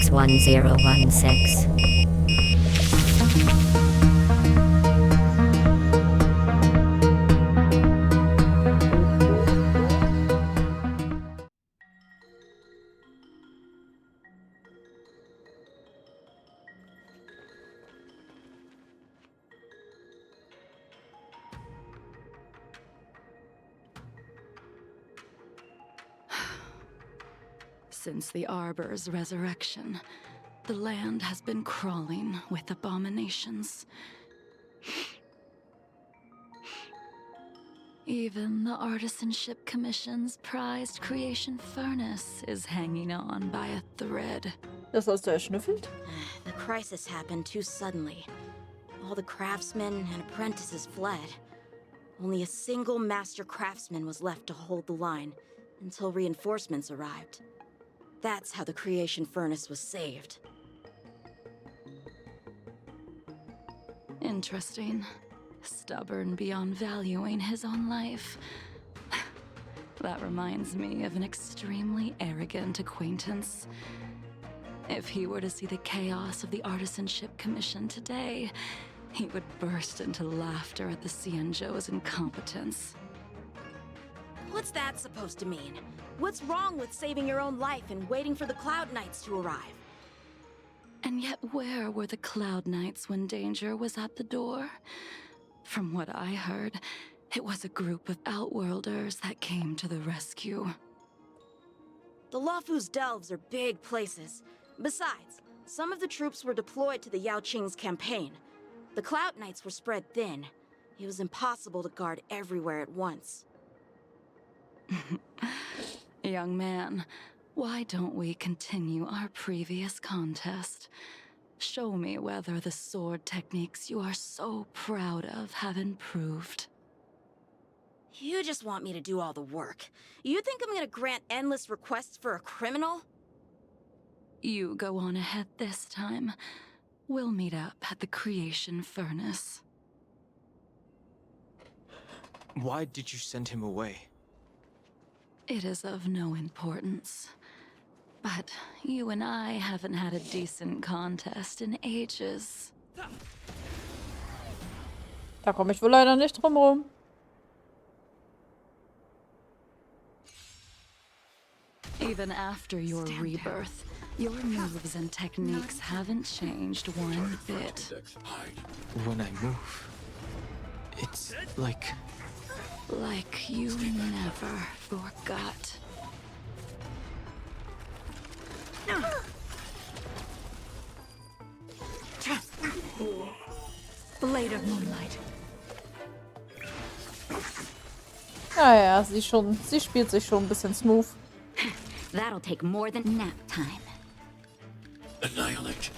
61016. Since the Arbor's resurrection, the land has been crawling with abominations. Even the Artisanship Commission's prized creation furnace is hanging on by a thread. Das hast du erschnüffelt? The crisis happened too suddenly. All the craftsmen and apprentices fled. Only a single master craftsman was left to hold the line until reinforcements arrived. That's how the creation furnace was saved. Interesting. Stubborn beyond valuing his own life. That reminds me of an extremely arrogant acquaintance. If he were to see the chaos of the Artisanship Commission today, he would burst into laughter at the Cienjo's incompetence. What's that supposed to mean? What's wrong with saving your own life and waiting for the Cloud Knights to arrive? And yet where were the Cloud Knights when danger was at the door? From what I heard, it was a group of Outworlders that came to the rescue. The Luofu's delves are big places. Besides, some of the troops were deployed to the Yao Qing's campaign. The Cloud Knights were spread thin. It was impossible to guard everywhere at once. Young man, why don't we continue our previous contest? Show me whether the sword techniques you are so proud of have improved. You just want me to do all the work. You think I'm gonna grant endless requests for a criminal? You go on ahead this time. We'll meet up at the creation furnace. Why did you send him away? It is of no importance. But you and I haven't had a decent contest in ages. Da komme ich wohl leider nicht drum rum. Even after your rebirth, your moves and techniques haven't changed one bit. When I move, it's like you never forgot. Blade of Moonlight. Ja, sie spielt sich schon ein bisschen smooth. That'll take more than nap time. Annihilate.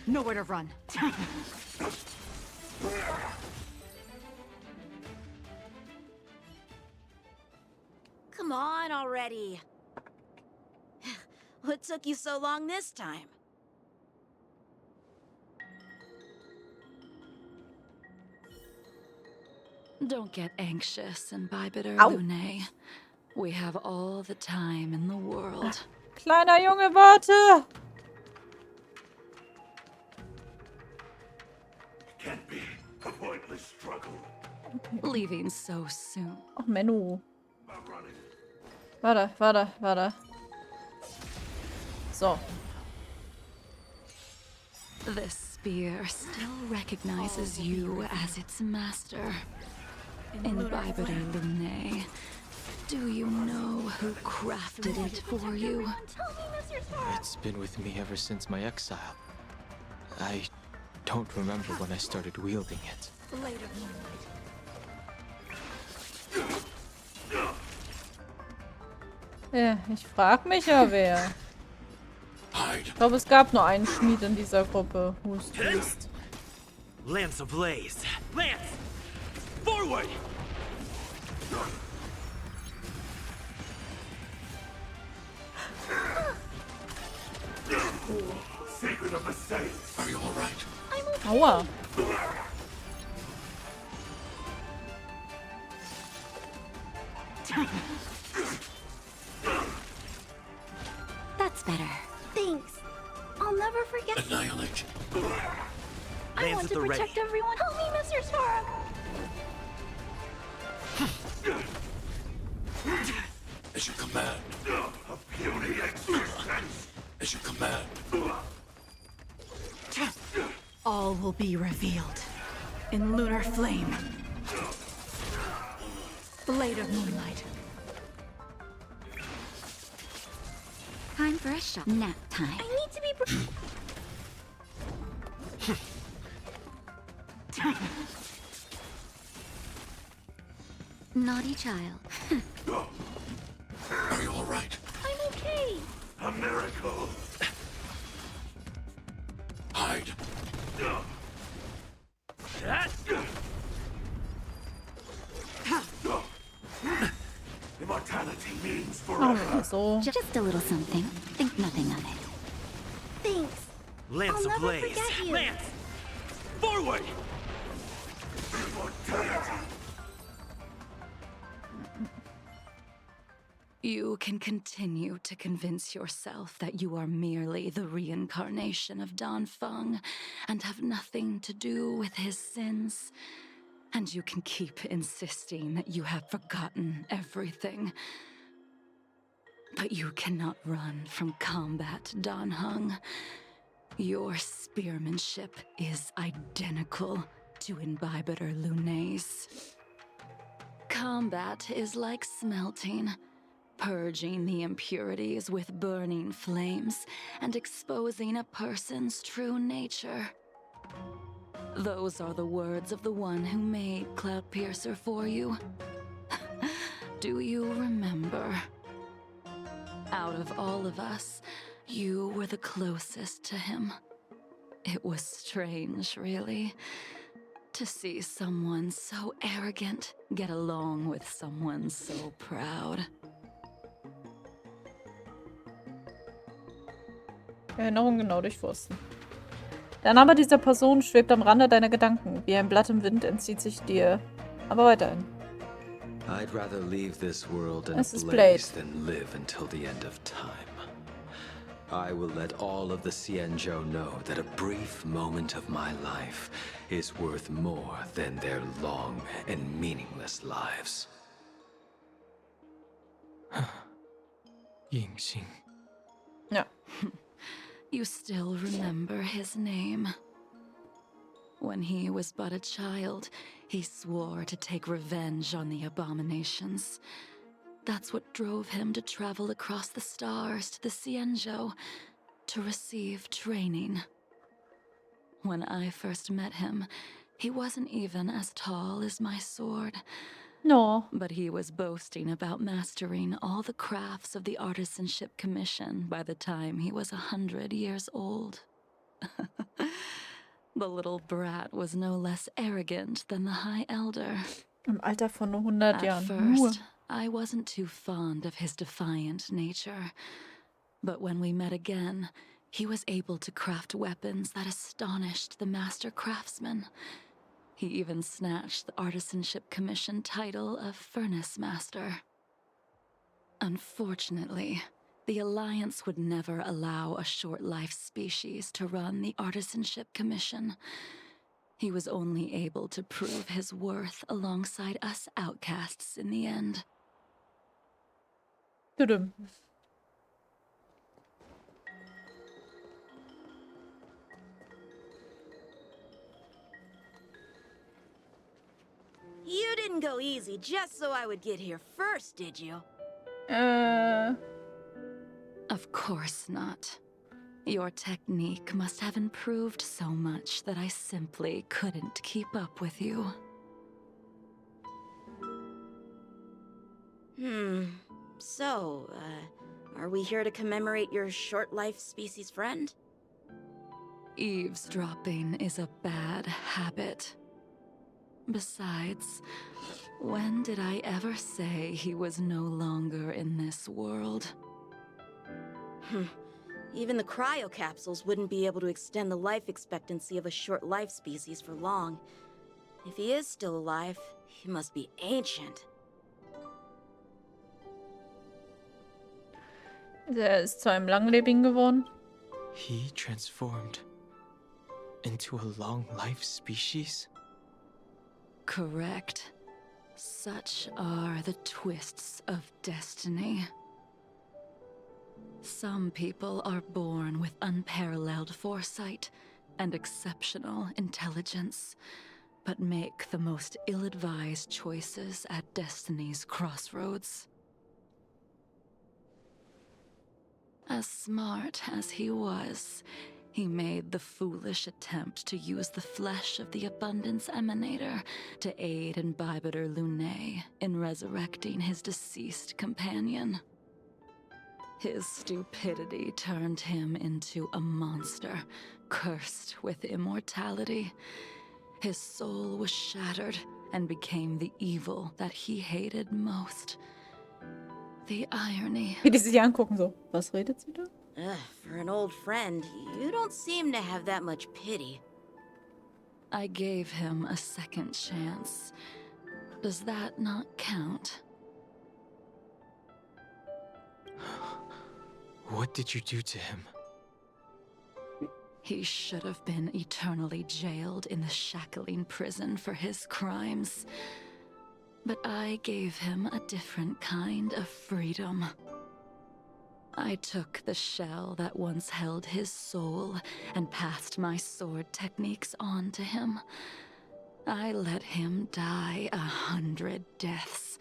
Nowhere to run. Come on already. What took you so long this time? Don't get anxious, Imbibitor Au. Lune. We have all the time in the world. Kleiner Junge, warte! It can't be a pointless struggle. Leaving so soon. Ach, Menno. I'm running. Warte. So. This spear still recognizes you as its master. Imbibitor Lune. Do you know who crafted it for you? it's been with me ever since my exile. I don't remember when I started wielding it. Blade of Moonlight. Ja, ich frag mich ja, wer. Ich glaube, es gab nur einen Schmied in dieser Gruppe. Who's ist. Lance ablaze. Lance! Forward! Secret of the Saints. Are you all right? Aua. That's better. Thanks. I'll never forget. Annihilate. I Lance want at to the ready. protect everyone. Help me, Mr. Stark. As you command. A puny existence. As you command. All will be revealed in lunar flame. Blade of moonlight. Time for a shot. Nap time. I need to be. Naughty child. Are you all right? I'm okay. A miracle. Hide. Immortality means forever. Oh, so. Just a little something. Think nothing of it. Thanks. Lance I'll never ablaze. forget you. Lance! Forward! Immortality. You can continue to convince yourself that you are merely the reincarnation of Dan Feng and have nothing to do with his sins. And you can keep insisting that you have forgotten everything. But you cannot run from combat, Dan Heng. Your spearmanship is identical to Imbibitor Lunay's. Combat is like smelting, purging the impurities with burning flames and exposing a person's true nature. Those are the words of the one who made Cloudpiercer for you. Do you remember? Out of all of us, you were the closest to him. It was strange, really, to see someone so arrogant get along with someone so proud. Erinnerung genau durchforsten. Der Name dieser Person schwebt am Rande deiner Gedanken. Wie ein Blatt im Wind entzieht sich dir. Aber weiterhin. I'd rather leave this world in Es a ist blaze Blade. than live until the end of time. I will let all of the Xianzhou know that a brief moment of my life is worth more than their long and meaningless lives. 隐形. Ja. You still remember his name. When he was but a child, he swore to take revenge on the abominations. That's what drove him to travel across the stars to the Xianzhou to receive training. When I first met him, he wasn't even as tall as my sword. No. But he was boasting about mastering all the crafts of the Artisanship Commission by the time he was 100 years old. The little brat was no less arrogant than the High Elder. Im Alter von nur 100 At Jahren. Nur. first, I wasn't too fond of his defiant nature. But when we met again, he was able to craft weapons that astonished the master craftsman. He even snatched the Artisanship Commission title of Furnace Master. Unfortunately, the Alliance would never allow a short-life species to run the Artisanship Commission. He was only able to prove his worth alongside us outcasts in the end. Tudum. You didn't go easy just so I would get here first, did you? Of course not. Your technique must have improved so much that I simply couldn't keep up with you. So, are we here to commemorate your short-life species friend? Eavesdropping is a bad habit. Besides, when did I ever say he was no longer in this world? Even the cryocapsules wouldn't be able to extend the life expectancy of a short-life species for long. If he is still alive, he must be ancient. Er ist zu einem Langlebigen geworden. He transformed into a long-life species? Correct. Such are the twists of destiny. Some people are born with unparalleled foresight and exceptional intelligence, but make the most ill-advised choices at destiny's crossroads. As smart as he was, he made the foolish attempt to use the flesh of the Abundance Emanator to aid Imbibiter Lunae in resurrecting his deceased companion. His stupidity turned him into a monster, cursed with immortality. His soul was shattered and became the evil that he hated most. The irony. Wie die sich angucken so. Was redet sie da? For an old friend, you don't seem to have that much pity. I gave him a second chance. Does that not count? What did you do to him? He should have been eternally jailed in the shackling prison for his crimes. But I gave him a different kind of freedom. I took the shell that once held his soul and passed my sword techniques on to him. I let him die 100 deaths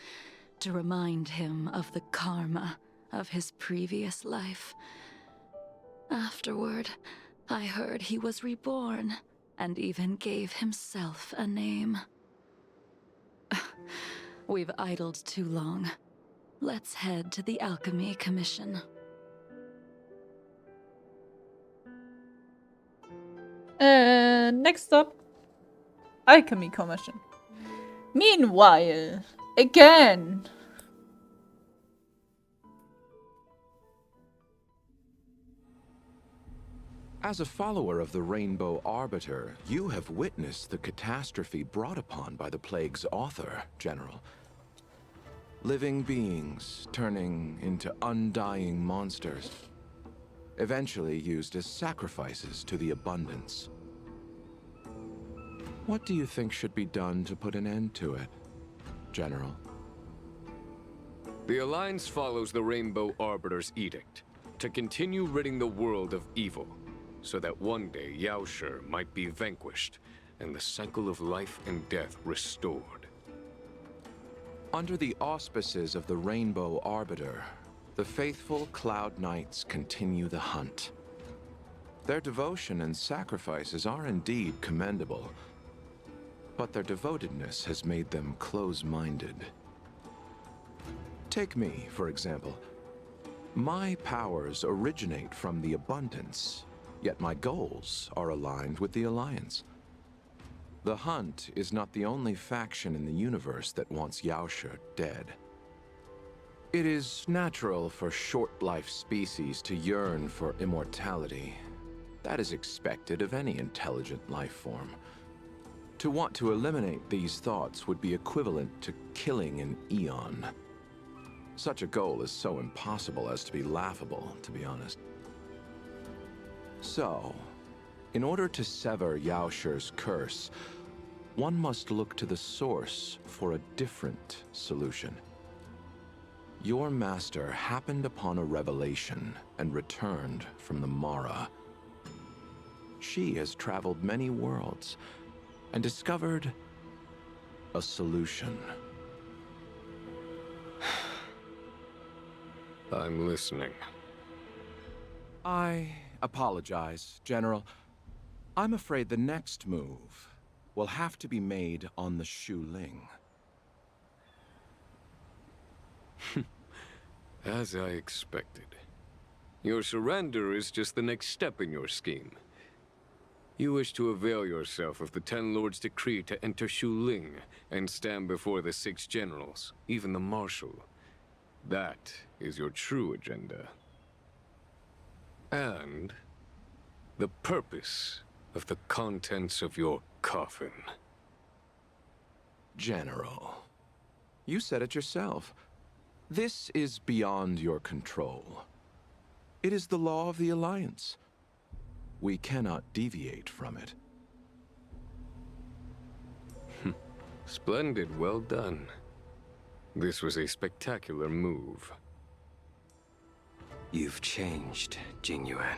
to remind him of the karma of his previous life. Afterward, I heard he was reborn and even gave himself a name. We've idled too long. Let's head to the Alchemy Commission. Next up, Alchemy Commission. Meanwhile, again. As a follower of the Rainbow Arbiter, you have witnessed the catastrophe brought upon by the plague's author, General. Living beings turning into undying monsters, eventually used as sacrifices to the abundance. What do you think should be done to put an end to it, General? The Alliance follows the Rainbow Arbiter's edict to continue ridding the world of evil, so that one day Yaoshi might be vanquished and the cycle of life and death restored. Under the auspices of the Rainbow Arbiter, the faithful Cloud Knights continue the hunt. Their devotion and sacrifices are indeed commendable, but their devotedness has made them close-minded. Take me, for example. My powers originate from the Abundance, yet my goals are aligned with the Alliance. The Hunt is not the only faction in the universe that wants Yaoshi dead. It is natural for short-life species to yearn for immortality. That is expected of any intelligent life form. To want to eliminate these thoughts would be equivalent to killing an eon. Such a goal is so impossible as to be laughable, to be honest. So, in order to sever Yaoshi's curse, one must look to the source for a different solution. Your master happened upon a revelation and returned from the Mara. She has traveled many worlds and discovered a solution. I'm listening. I apologize, General. I'm afraid the next move will have to be made on the Shu Ling. As I expected. Your surrender is just the next step in your scheme. You wish to avail yourself of the Ten Lords' decree to enter Shu Ling and stand before the 6 generals, even the Marshal. That is your true agenda. And the purpose of the contents of your coffin. General, you said it yourself. This is beyond your control. It is the law of the Alliance. We cannot deviate from it. Splendid, well done. This was a spectacular move. You've changed, Jingyuan.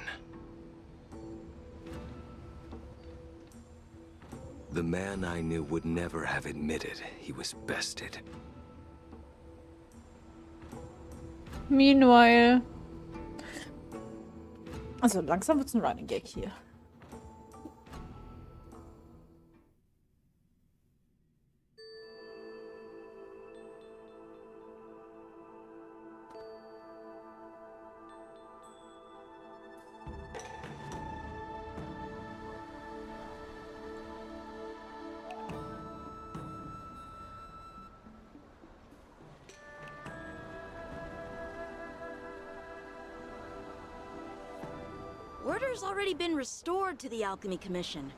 The man I knew would never have admitted he was bested. Meanwhile. Also langsam wird's ein Running Gag hier. Order's already been restored to the Alchemy Commission.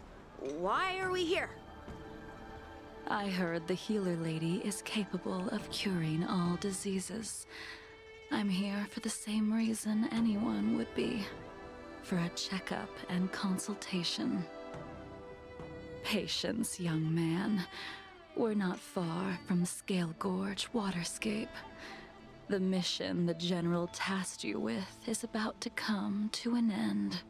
Why are we here? I heard the healer lady is capable of curing all diseases. I'm here for the same reason anyone would be. For a checkup and consultation. Patience, young man. We're not far from Scale Gorge Waterscape. The mission the General tasked you with is about to come to an end.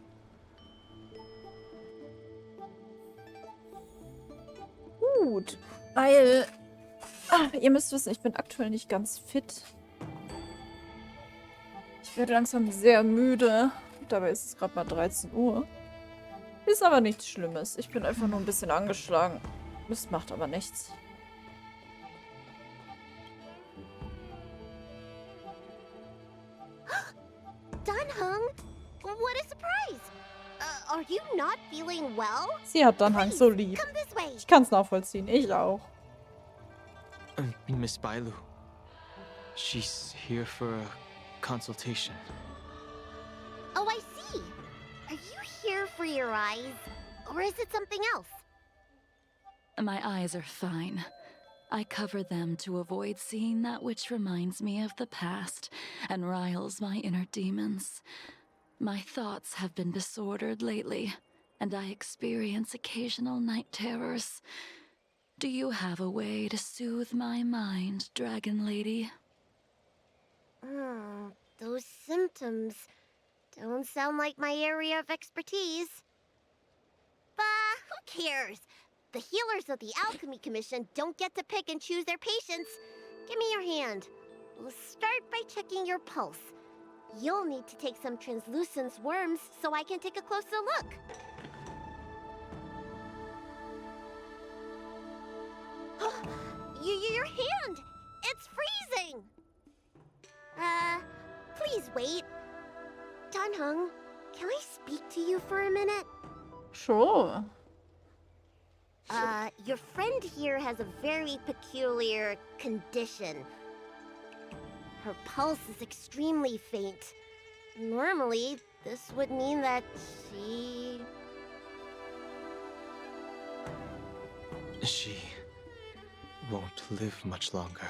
Gut, weil ihr müsst wissen, ich bin aktuell nicht ganz fit. Ich werde langsam sehr müde. Dabei ist es gerade mal 13 Uhr. Ist aber nichts Schlimmes. Ich bin einfach nur ein bisschen angeschlagen. Das macht aber nichts. Dunhung, what a surprise! Are you not feeling well? Sie hat Dunhung so lieb. Come this way. Ich kann es nachvollziehen. Ich auch. Miss Bailu. She's here for a consultation. Oh, I see. Are you here for your eyes? Or is it something else? My eyes are fine. I cover them to avoid seeing that which reminds me of the past and riles my inner demons. My thoughts have been disordered lately, and I experience occasional night terrors. Do you have a way to soothe my mind, Dragon Lady? Those symptoms don't sound like my area of expertise. But who cares? The healers of the Alchemy Commission don't get to pick and choose their patients. Give me your hand. We'll start by checking your pulse. You'll need to take some translucent worms so I can take a closer look. Your hand! It's freezing! Please wait. Dunhung, can I speak to you for a minute? Sure. Your friend here has a very peculiar condition. Her pulse is extremely faint. Normally, this would mean that She won't live much longer.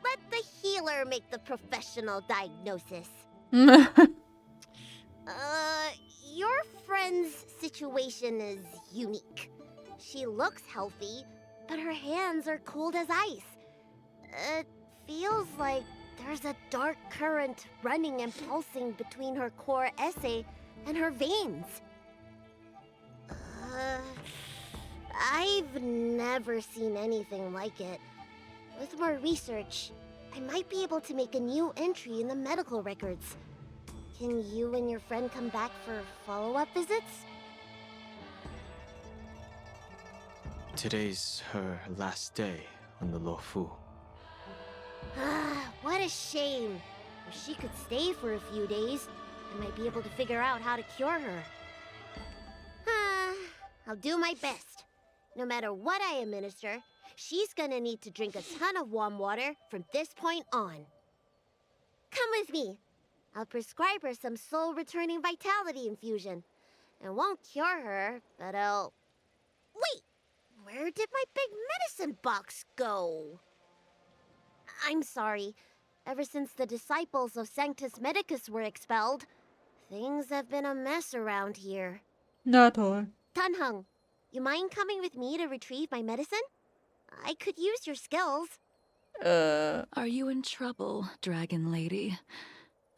Let the healer make the professional diagnosis. Your friend's situation is unique. She looks healthy, but her hands are cold as ice. It feels like there's a dark current running and pulsing between her core esse and her veins. I've never seen anything like it. With more research, I might be able to make a new entry in the medical records. Can you and your friend come back for follow-up visits? Today's her last day on the Luofu. What a shame. If she could stay for a few days, I might be able to figure out how to cure her. I'll do my best. No matter what I administer, she's gonna need to drink a ton of warm water from this point on. Come with me. I'll prescribe her some soul-returning vitality infusion. It won't cure her, but I'll... Wait! Where did my big medicine box go? I'm sorry. Ever since the disciples of Sanctus Medicus were expelled, things have been a mess around here. Na toll. Tanhung, you mind coming with me to retrieve my medicine? I could use your skills. Are you in trouble, Dragon Lady?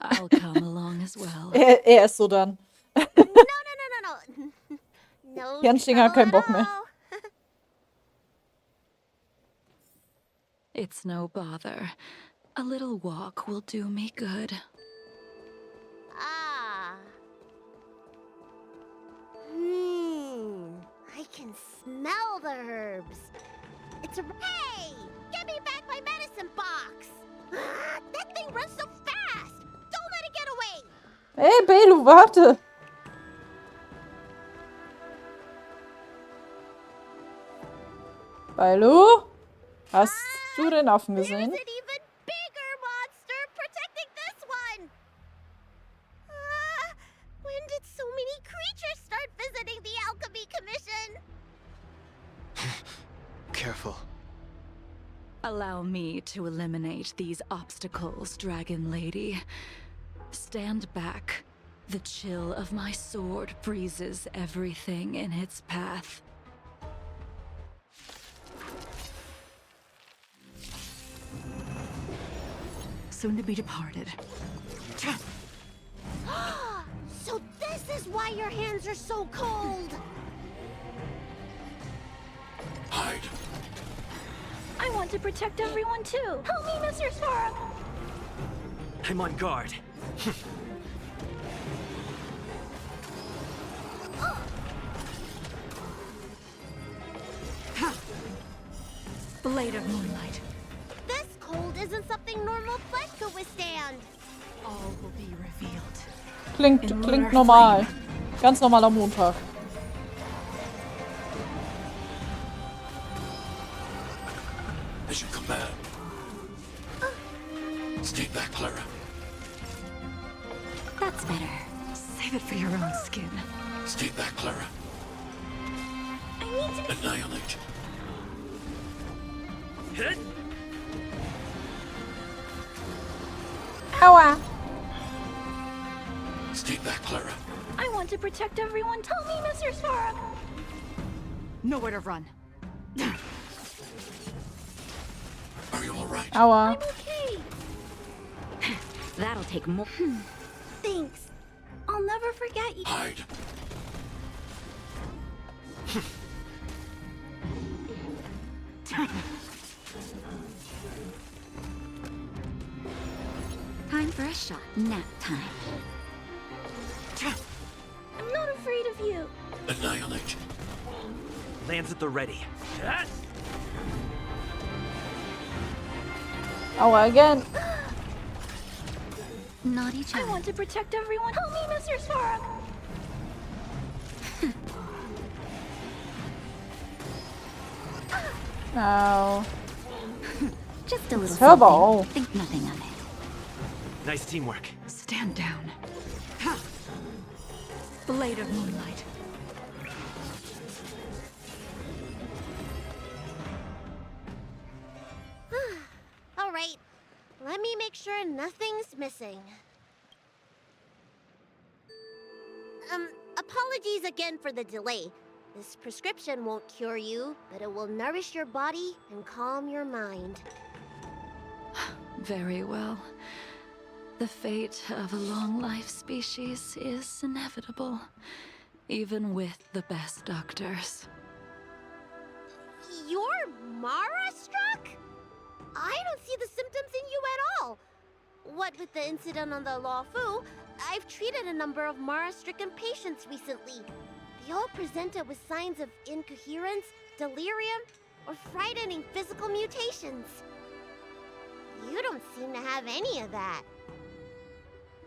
I'll come along as well. Er ist so dann. No. No Jansting hat keinen Bock mehr. all. It's no bother. A little walk will do me good. Ah. I can smell the herbs. It's a... Hey! Give me back my medicine box! That thing runs so fast! Don't let it get away! Hey, Belu, warte! Belu? Hast du den Affen There's gesehen? an even bigger monster protecting this one! When did so many creatures start visiting the Alchemy Commission? Careful. Allow me to eliminate these obstacles, Dragon Lady. Stand back. The chill of my sword freezes everything in its path. Soon to be departed. So this is why your hands are so cold! Hide. I want to protect everyone too. Help me, Mr. Sora. I'm on guard. Blade of moonlight. This cold isn't something normal flesh could withstand. All will be revealed. Klingt normal. Ganz normaler Montag. As you command. Stay back, Clara. That's better. Save it for your own skin. Stay back, Clara. I need to... Annihilate. Hit! Aua! Stay back, Clara. I want to protect everyone. Tell me, Mr. Sora. Nowhere to run. Are you all right? Aua. Okay. That'll take more. Thanks. I'll never forget you. Hide. Time for a shot. Nap time. I'm not afraid of you. Annihilate. Lands at the ready. Aua again. Naughty I child. want to protect everyone. Help me, Mr. Sora. Au. Just a little Hör aber something. auf. Think nothing of it. Nice teamwork. Stand down. Blade of moonlight. All right. Let me make sure nothing's missing. Apologies again for the delay. This prescription won't cure you, but it will nourish your body and calm your mind. Very well. The fate of a long-life species is inevitable, even with the best doctors. You're Mara-struck? I don't see the symptoms in you at all. What with the incident on the Law Fu, I've treated a number of Mara-stricken patients recently. They all presented with signs of incoherence, delirium, or frightening physical mutations. You don't seem to have any of that.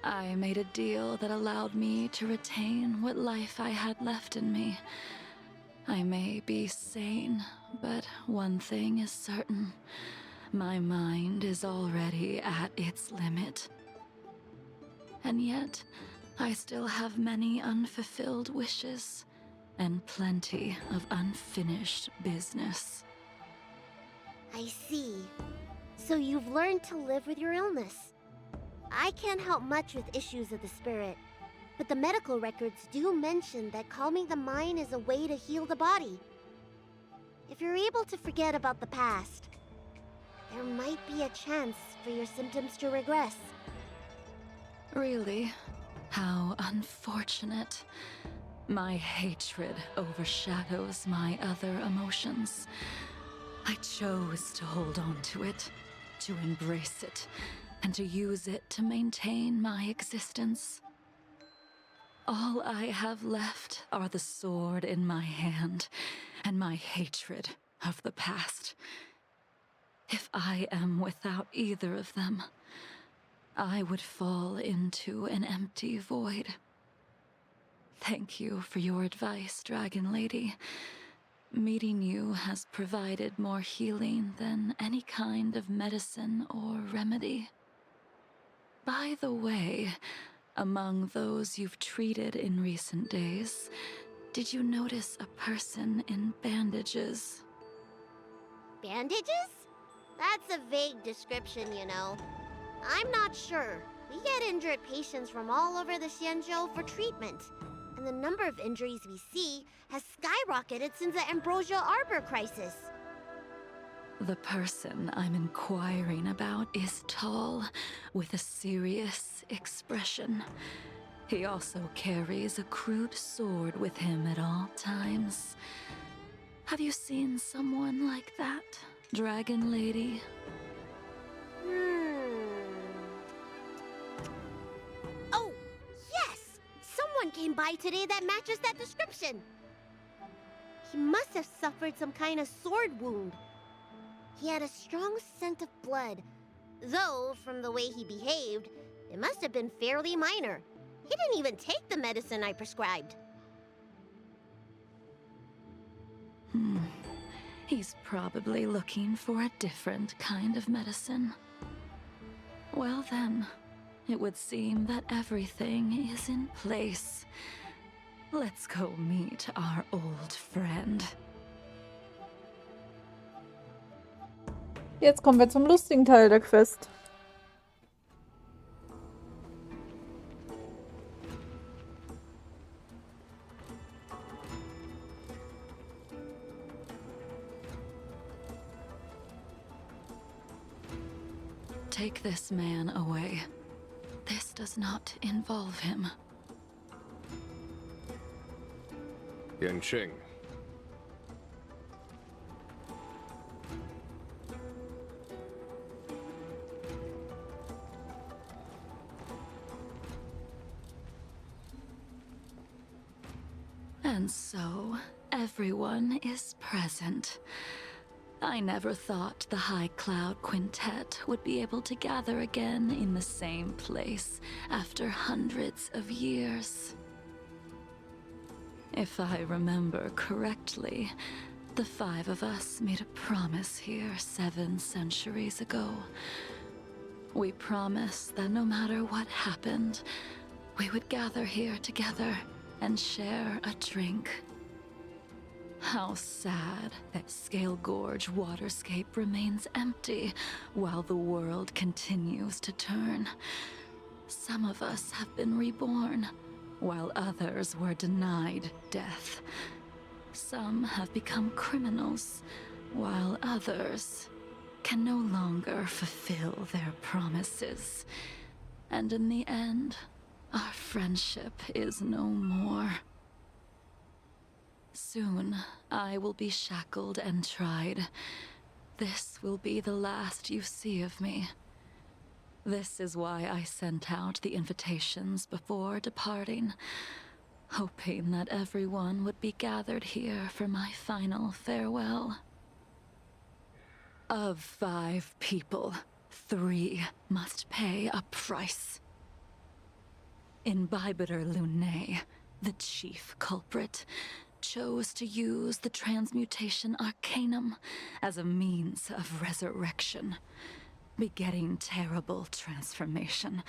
I made a deal that allowed me to retain what life I had left in me. I may be sane, but one thing is certain. My mind is already at its limit. And yet, I still have many unfulfilled wishes, and plenty of unfinished business. I see. So you've learned to live with your illness. I can't help much with issues of the spirit, but the medical records do mention that calming the mind is a way to heal the body. If you're able to forget about the past, there might be a chance for your symptoms to regress. Really? How unfortunate. My hatred overshadows my other emotions. I chose to hold on to it, to embrace it, and to use it to maintain my existence. All I have left are the sword in my hand and my hatred of the past. If I am without either of them, I would fall into an empty void. Thank you for your advice, Dragon Lady. Meeting you has provided more healing than any kind of medicine or remedy. By the way, among those you've treated in recent days, did you notice a person in bandages? Bandages? That's a vague description, you know. I'm not sure. We get injured patients from all over the Xianzhou for treatment, and the number of injuries we see has skyrocketed since the Ambrosia Arbor crisis. The person I'm inquiring about is tall, with a serious expression. He also carries a crude sword with him at all times. Have you seen someone like that, Dragon Lady? Oh, yes! Someone came by today that matches that description. He must have suffered some kind of sword wound. He had a strong scent of blood, though from the way he behaved, it must have been fairly minor. He didn't even take the medicine I prescribed. He's probably looking for a different kind of medicine. Well then, it would seem that everything is in place. Let's go meet our old friend. Jetzt kommen wir zum lustigen Teil der Quest. Take this man away. This does not involve him. Yanqing. And so, everyone is present. I never thought the High Cloud Quintet would be able to gather again in the same place after hundreds of years. If I remember correctly, the five of us made a promise here 7 centuries ago. We promised that no matter what happened, we would gather here together and share a drink. How sad that Scale Gorge waterscape remains empty while the world continues to turn. Some of us have been reborn, while others were denied death. Some have become criminals, while others can no longer fulfill their promises. And in the end, our friendship is no more. Soon, I will be shackled and tried. This will be the last you see of me. This is why I sent out the invitations before departing, hoping that everyone would be gathered here for my final farewell. Of 5 people, 3 must pay a price. Imbibitor Lunae, the chief culprit, chose to use the transmutation arcanum as a means of resurrection, begetting terrible transformation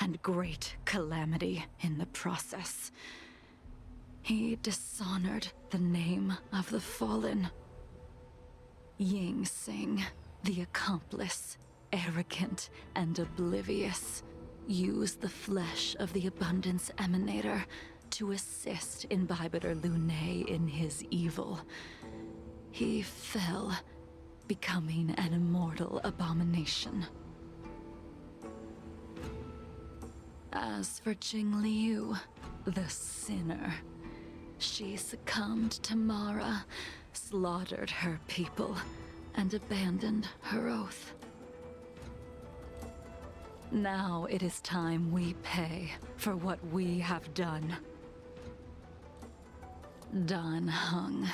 and great calamity in the process. He dishonored the name of the fallen. Ying Sing, the accomplice, arrogant and oblivious, use the flesh of the Abundance Emanator to assist Imbibiter Lunae in his evil. He fell, becoming an immortal abomination. As for Jingliu, the sinner, she succumbed to Mara, slaughtered her people, and abandoned her oath. Now it is time we pay for what we have done. Dan Heng,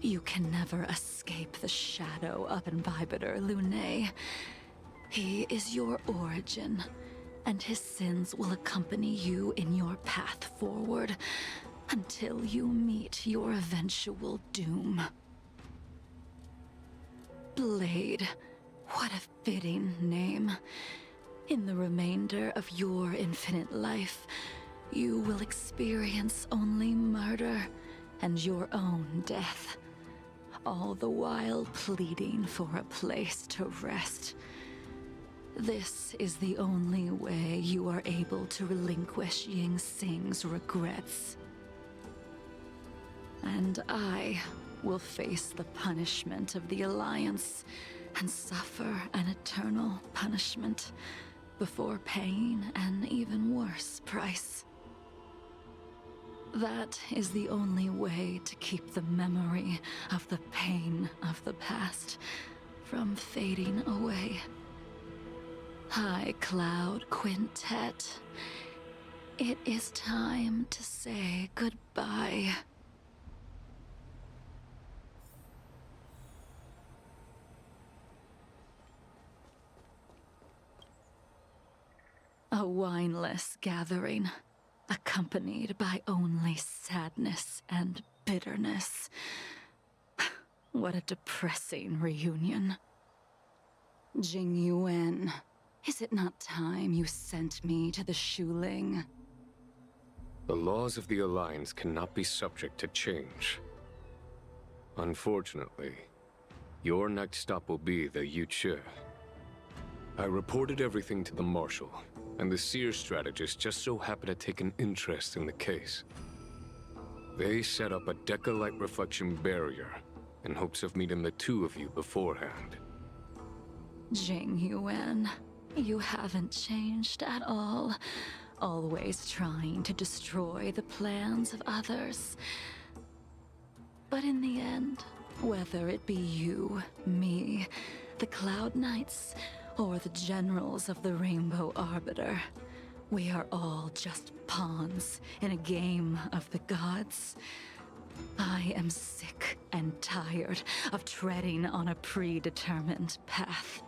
you can never escape the shadow of Imbibiter Lunae. He is your origin, and his sins will accompany you in your path forward until you meet your eventual doom. Blade, what a fitting name. In the remainder of your infinite life, you will experience only murder and your own death, all the while pleading for a place to rest. This is the only way you are able to relinquish Ying Xing's regrets. And I will face the punishment of the Alliance and suffer an eternal punishment before paying an even worse price. That is the only way to keep the memory of the pain of the past from fading away. High Cloud Quintet, it is time to say goodbye. A wineless gathering, accompanied by only sadness and bitterness. What a depressing reunion. Jing Yuan, is it not time you sent me to the Shuling? The laws of the Alliance cannot be subject to change. Unfortunately, your next stop will be the Yuchi. I reported everything to the Marshal, and the Seer strategist just so happened to take an interest in the case. They set up a Deca-light reflection barrier in hopes of meeting the two of you beforehand. Jing Yuan, you haven't changed at all. Always trying to destroy the plans of others. But in the end, whether it be you, me, the Cloud Knights, or the generals of the Rainbow Arbiter, we are all just pawns in a game of the gods. I am sick and tired of treading on a predetermined path.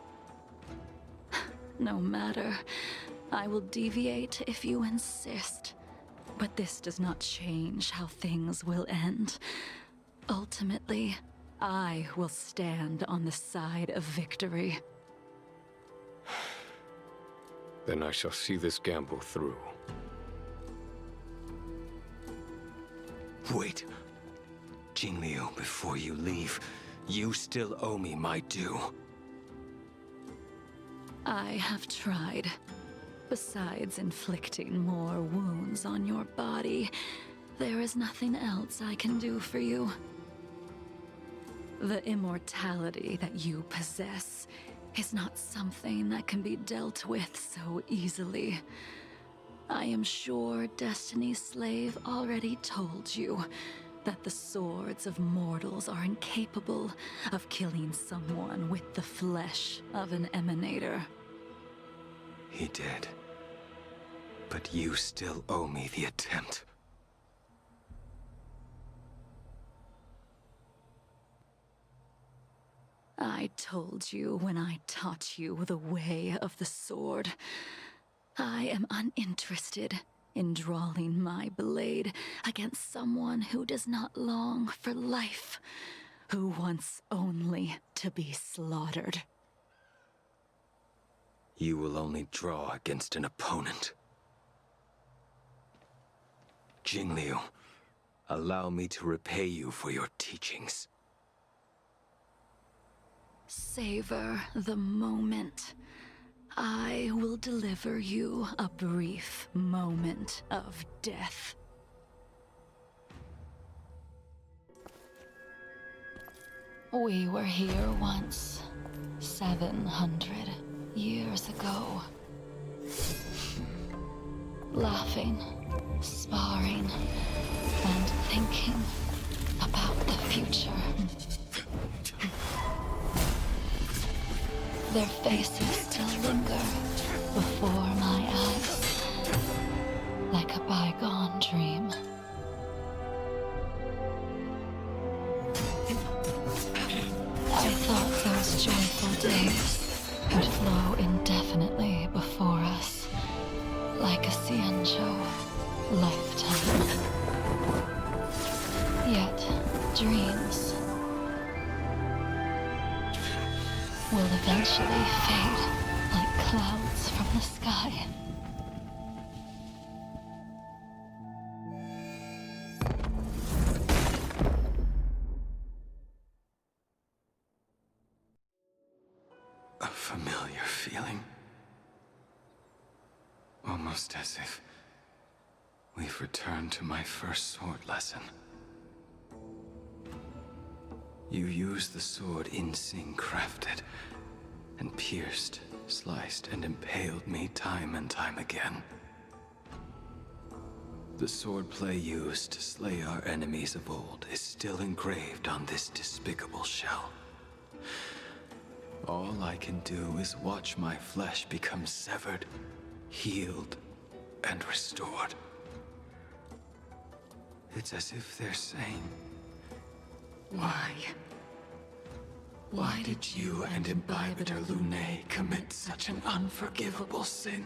No matter, I will deviate if you insist, but this does not change how things will end. Ultimately, I will stand on the side of victory. Then I shall see this gamble through. Wait. Jingliu, before you leave, you still owe me my due. I have tried. Besides inflicting more wounds on your body, there is nothing else I can do for you. The immortality that you possess is not something that can be dealt with so easily. I am sure Destiny's Slave already told you that the swords of mortals are incapable of killing someone with the flesh of an emanator. He did. But you still owe me the attempt. I told you when I taught you the way of the sword. I am uninterested in drawing my blade against someone who does not long for life, who wants only to be slaughtered. You will only draw against an opponent. Jingliu, allow me to repay you for your teachings. Savor the moment. I will deliver you a brief moment of death. We were here once, 700 years ago. Laughing, sparring, and thinking about the future. Their faces still linger before my eyes, like a bygone dream. I thought those joyful days would flow indefinitely before us, like a Cienjo lifetime. Yet, dreams will eventually fade like clouds from the sky. A familiar feeling. Almost as if we've returned to my first sword lesson. You used the sword Insing crafted, and pierced, sliced, and impaled me time and time again. The swordplay used to slay our enemies of old is still engraved on this despicable shell. All I can do is watch my flesh become severed, healed, and restored. It's as if they're saying, why? Why did you and Imbibitor Lunae commit such an unforgivable sin?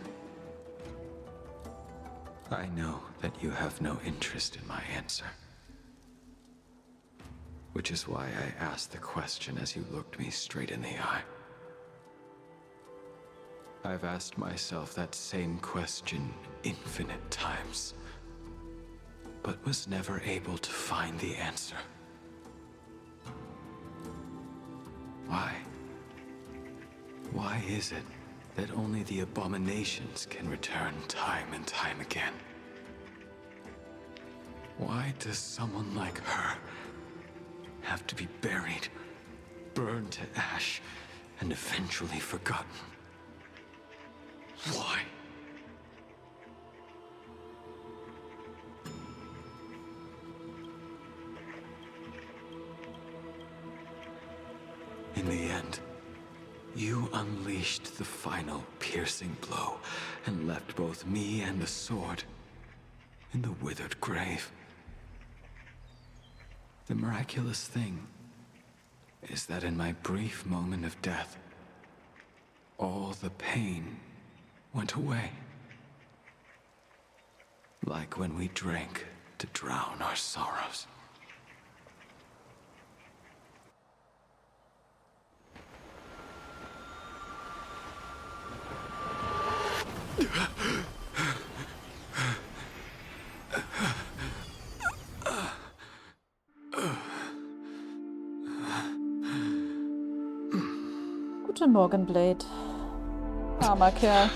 I know that you have no interest in my answer. Which is why I asked the question as you looked me straight in the eye. I've asked myself that same question infinite times, but was never able to find the answer. Why? Why is it that only the abominations can return time and time again? Why does someone like her have to be buried, burned to ash, and eventually forgotten? Why? In the end, you unleashed the final piercing blow and left both me and the sword in the withered grave. The miraculous thing is that in my brief moment of death, all the pain went away. Like when we drank to drown our sorrows. Guten Morgen, Blade. Armer Kerl.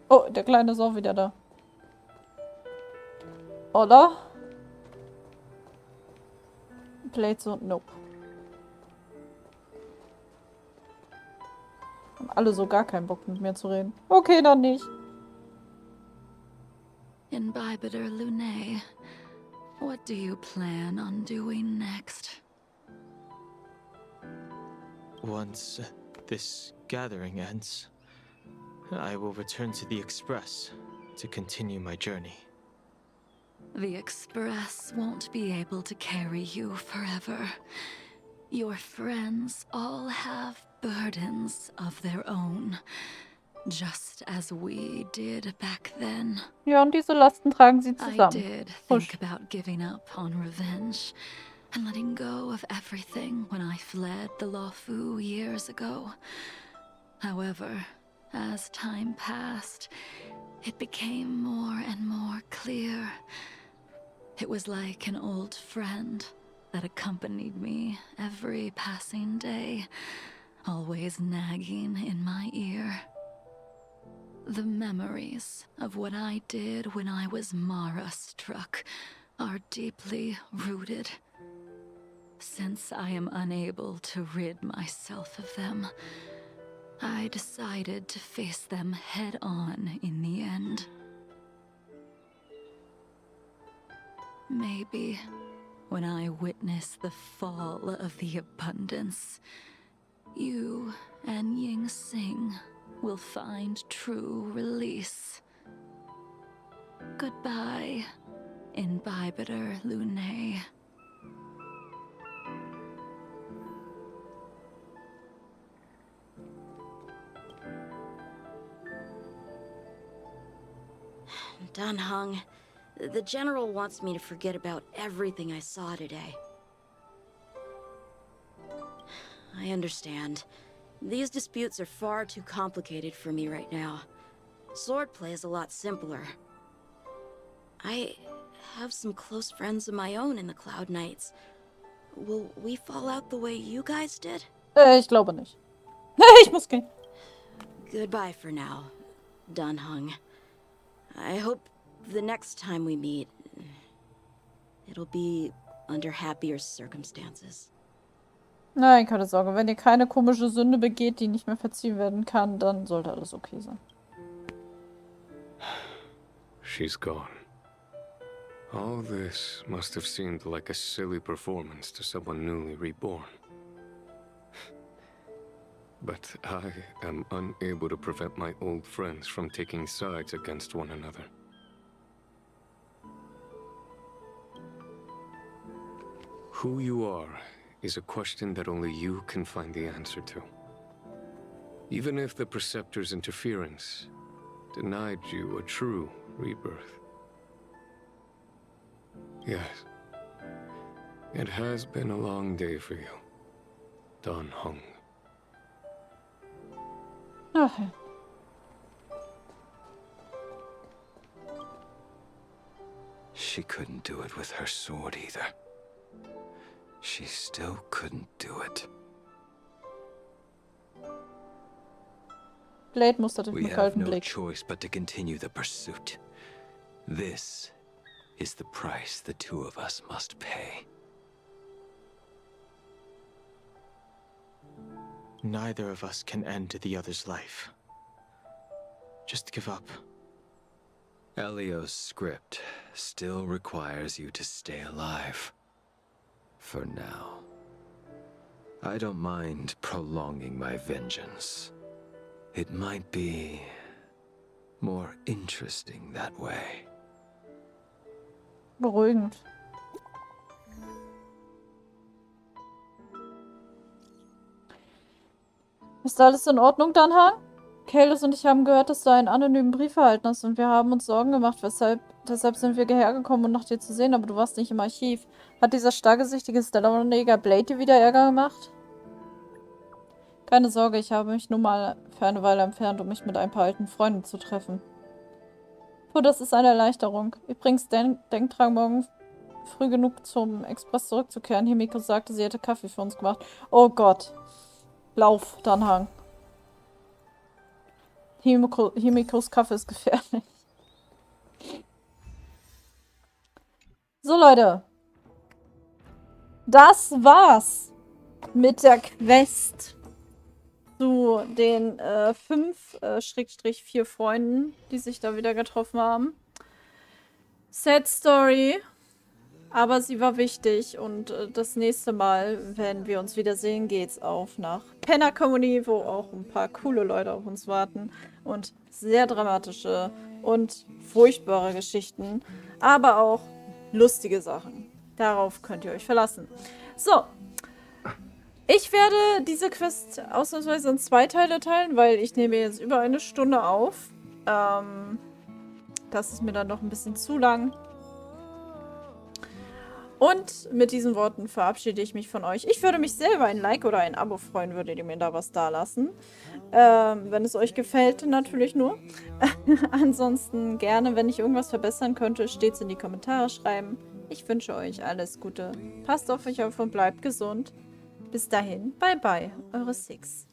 Oh, der Kleine ist auch wieder da. Oder? Blade so, nope. Haben alle so gar keinen Bock mit mir zu reden. Okay, dann nicht. Imbibitor Lunae, what do you plan on doing next? Once this gathering ends, I will return to the Express to continue my journey. The Express won't be able to carry you forever. Your friends all have burdens of their own, just as we did back then. Ja, und diese Lasten tragen sie I zusammen. did think about giving up on revenge and letting go of everything when I fled the Luofu years ago. However, as time passed, it became more and more clear. It was like an old friend, that accompanied me every passing day, always nagging in my ear. The memories of what I did when I was Mara-struck are deeply rooted. Since I am unable to rid myself of them, I decided to face them head-on in the end. Maybe when I witness the fall of the abundance, you and Ying Sing will find true release. Goodbye, Imbibiter Lunae. Dunhung, the General wants me to forget about everything I saw today. I understand. These disputes are far too complicated for me right now. Swordplay is a lot simpler. I have some close friends of my own in the Cloud Knights. Will we fall out the way you guys did? Ich glaube nicht. Ich muss gehen. Goodbye for now, Dunhung. I hope the next time we meet, it'll be under happier circumstances. Nein, keine Sorge. Wenn ihr keine komische Sünde begeht, die nicht mehr verziehen werden kann, dann sollte alles okay sein. She's gone. All this must have seemed like a silly performance to someone newly reborn. But I am unable to prevent my old friends from taking sides against one another. Who you are is a question that only you can find the answer to. Even if the Preceptor's interference denied you a true rebirth. Yes, it has been a long day for you, Dunhung. Okay. She couldn't do it with her sword either. She still couldn't do it. Blade mustert dich We mit have kaltem no Blick. choice but to continue the pursuit. This is the price the two of us must pay. Neither of us can end the other's life. Just give up. Elio's script still requires you to stay alive. For now. I don't mind prolonging my vengeance. It might be more interesting that way. Beruhigend. Ist alles in Ordnung, Dunhung? Cealus und ich haben gehört, dass du einen anonymen Brief erhalten hast und wir haben uns Sorgen gemacht, deshalb sind wir hergekommen, um nach dir zu sehen, aber du warst nicht im Archiv. Hat dieser starrgesichtige Stelle Blade dir wieder Ärger gemacht? Keine Sorge, ich habe mich nun mal für eine Weile entfernt, um mich mit ein paar alten Freunden zu treffen. Puh, das ist eine Erleichterung. Übrigens, denk dran, morgen früh genug zum Express zurückzukehren. Himiko sagte, sie hätte Kaffee für uns gemacht. Oh Gott. Lauf, Dunhung. Himikos Kaffee ist gefährlich. So, Leute. Das war's mit der Quest zu den 5/4 Freunden, die sich da wieder getroffen haben. Sad Story. Aber sie war wichtig und das nächste Mal, wenn wir uns wiedersehen, geht's auf nach Penner Comedy, wo auch ein paar coole Leute auf uns warten und sehr dramatische und furchtbare Geschichten, aber auch lustige Sachen. Darauf könnt ihr euch verlassen. So, ich werde diese Quest ausnahmsweise in 2 Teile teilen, weil ich nehme jetzt über 1 Stunde auf. Das ist mir dann doch ein bisschen zu lang. Und mit diesen Worten verabschiede ich mich von euch. Ich würde mich selber ein Like oder ein Abo freuen, würdet ihr mir da was dalassen. Wenn es euch gefällt, natürlich nur. Ansonsten gerne, wenn ich irgendwas verbessern könnte, stets in die Kommentare schreiben. Ich wünsche euch alles Gute. Passt auf euch auf und bleibt gesund. Bis dahin, bye bye, eure Six.